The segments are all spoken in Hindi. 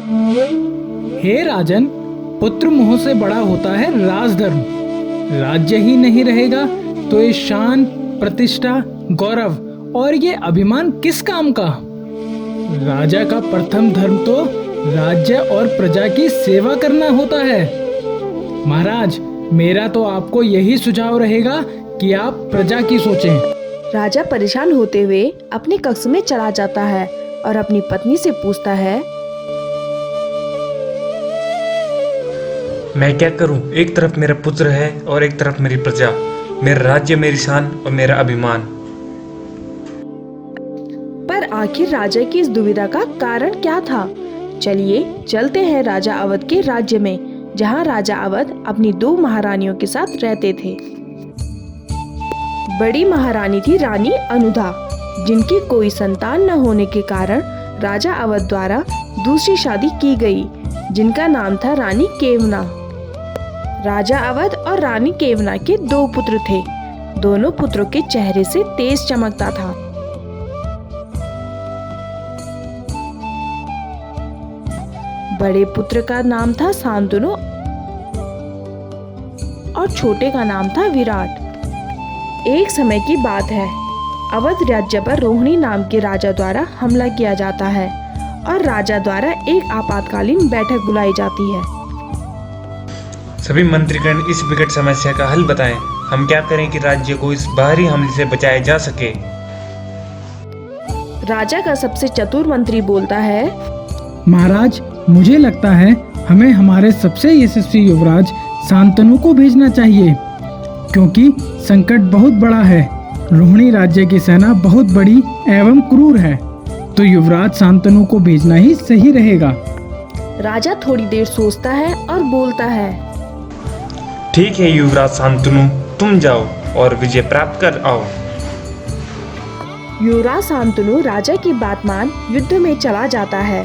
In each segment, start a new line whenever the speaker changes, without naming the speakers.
हे राजन, पुत्र मोह से बड़ा होता है राजधर्म। राज्य ही नहीं रहेगा तो ये शान, प्रतिष्ठा, गौरव और ये अभिमान किस काम का। राजा का प्रथम धर्म तो राज्य और प्रजा की सेवा करना होता है। महाराज, मेरा तो आपको यही सुझाव रहेगा कि आप प्रजा की सोचें।
राजा परेशान होते हुए अपने कक्ष में चला जाता है और अपनी पत्नी से पूछता है,
मैं क्या करूं? एक तरफ मेरा पुत्र है और एक तरफ मेरी प्रजा, मेरा राज्य, मेरी शान और मेरा अभिमान।
पर आखिर राजा की इस दुविधा का कारण क्या था? चलिए चलते हैं राजा अवध के राज्य में, जहां राजा अवध अपनी 2 महारानियों के साथ रहते थे। बड़ी महारानी थी रानी अनुधा, जिनकी कोई संतान न होने के कारण राजा अवध द्वारा दूसरी शादी की गई, जिनका नाम था रानी केवना। राजा अवध और रानी केवना के 2 पुत्र थे। दोनों पुत्रों के चेहरे से तेज चमकता था। बड़े पुत्र का नाम था शांतनु और छोटे का नाम था विराट। एक समय की बात है, अवध राज्य पर रोहिणी नाम के राजा द्वारा हमला किया जाता है और राजा द्वारा एक आपातकालीन बैठक बुलाई जाती है।
सभी मंत्रीगण इस विकट समस्या का हल बताएं। हम क्या करें कि राज्य को इस बाहरी हमले से बचाया जा सके।
राजा का सबसे चतुर मंत्री बोलता है,
महाराज, मुझे लगता है हमें हमारे सबसे यशस्वी युवराज शांतनु को भेजना चाहिए, क्योंकि संकट बहुत बड़ा है। रोहिणी राज्य की सेना बहुत बड़ी एवं क्रूर है, तो युवराज शांतनु को भेजना ही सही रहेगा।
राजा थोड़ी देर सोचता है और बोलता है,
ठीक है युवराज शांतनु, तुम जाओ और विजय प्राप्त कर आओ।
युवराज शांतनु राजा की बात मान युद्ध में चला जाता है।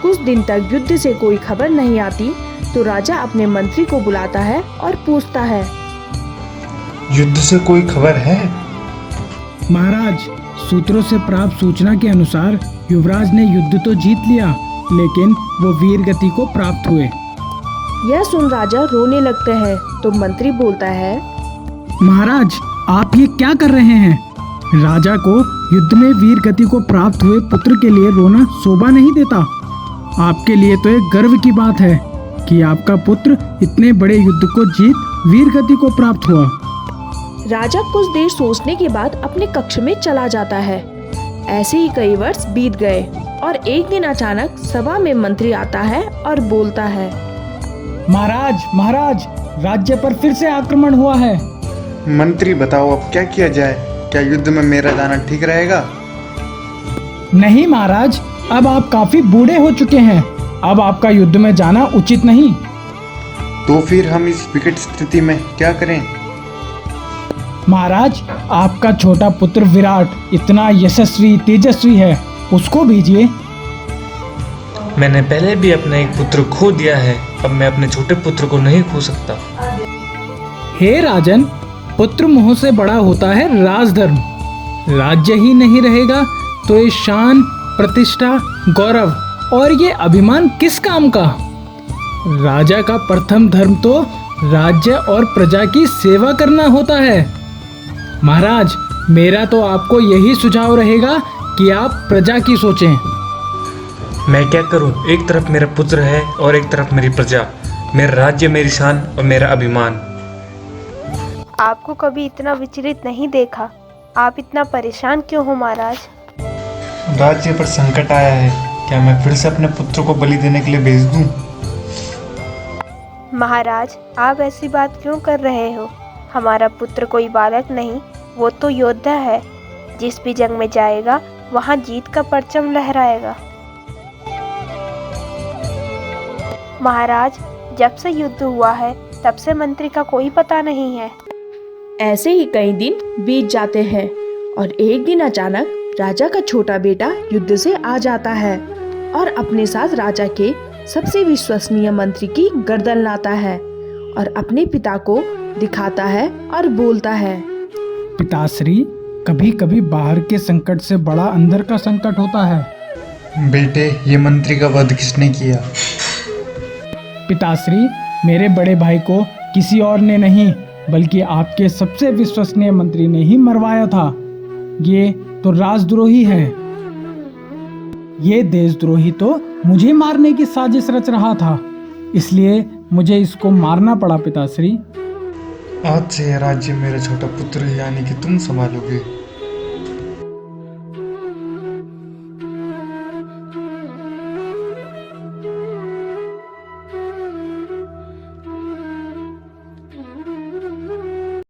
कुछ दिन तक युद्ध से कोई खबर नहीं आती, तो राजा अपने मंत्री को बुलाता है और पूछता है,
युद्ध से कोई खबर है?
महाराज, सूत्रों से प्राप्त सूचना के अनुसार युवराज ने युद्ध तो जीत लिया, लेकिन वो वीर गति को प्राप्त हुए।
यह सुन राजा रोने लगते हैं, तो मंत्री बोलता है,
महाराज, आप ये क्या कर रहे हैं? राजा को युद्ध में वीर गति को प्राप्त हुए पुत्र के लिए रोना शोभा नहीं देता। आपके लिए तो एक गर्व की बात है कि आपका पुत्र इतने बड़े युद्ध को जीत वीर गति को प्राप्त हुआ।
राजा कुछ देर सोचने के बाद अपने कक्ष में चला जाता है। ऐसे ही कई वर्ष बीत गए और एक दिन अचानक सभा में मंत्री आता है और बोलता है,
महाराज, राज्य पर फिर से आक्रमण हुआ है।
मंत्री बताओ, अब क्या किया जाए? क्या युद्ध में मेरा जाना ठीक रहेगा?
नहीं महाराज, अब आप काफी बूढ़े हो चुके हैं। अब आपका युद्ध में जाना उचित नहीं।
तो फिर हम इस विकट स्थिति में क्या करें?
महाराज, आपका छोटा पुत्र विराट इतना यशस्वी, तेजस्वी है, उसको भेजिए।
मैंने पहले भी अपना एक पुत्र खो दिया है, अब मैं अपने छोटे पुत्र को नहीं खो सकता।
हे राजन, पुत्र मोह से बड़ा होता है राजधर्म। राज्य ही नहीं रहेगा तो ये शान, प्रतिष्ठा, गौरव और ये अभिमान किस काम का। राजा का प्रथम धर्म तो राज्य और प्रजा की सेवा करना होता है। महाराज, मेरा तो आपको यही सुझाव रहेगा कि आप प्रजा की सोचें।
मैं क्या करूं? एक तरफ मेरा पुत्र है और एक तरफ मेरी प्रजा, मेरा राज्य, मेरी शान और मेरा अभिमान।
आपको कभी इतना विचलित नहीं देखा। आप इतना परेशान क्यों हो महाराज?
राज्य पर संकट आया है, क्या मैं फिर से अपने पुत्र को बलि देने के लिए भेज दूं?
महाराज, आप ऐसी बात क्यों कर रहे हो? हमारा पुत्र कोई बालक नहीं, वो तो योद्धा है। जिस भी जंग में जाएगा वहाँ जीत का परचम लहराएगा। महाराज, जब से युद्ध हुआ है तब से मंत्री का कोई पता नहीं है।
ऐसे ही कई दिन बीत जाते हैं और एक दिन अचानक राजा का छोटा बेटा युद्ध से आ जाता है और अपने साथ राजा के सबसे विश्वसनीय मंत्री की गर्दन लाता है और अपने पिता को दिखाता है और बोलता है,
पिताश्री, कभी कभी बाहर के संकट से बड़ा अंदर का संकट होता है।
बेटे, ये मंत्री का वध किसने किया?
पिताश्री, मेरे बड़े भाई को किसी और ने नहीं बल्कि आपके सबसे विश्वसनीय मंत्री ने ही मरवाया था। ये तो राजद्रोही है। ये देशद्रोही तो मुझे मारने की साजिश रच रहा था, इसलिए मुझे इसको मारना पड़ा पिताश्री।
आज से यह राज्य मेरा छोटा पुत्र यानी कि तुम संभालोगे।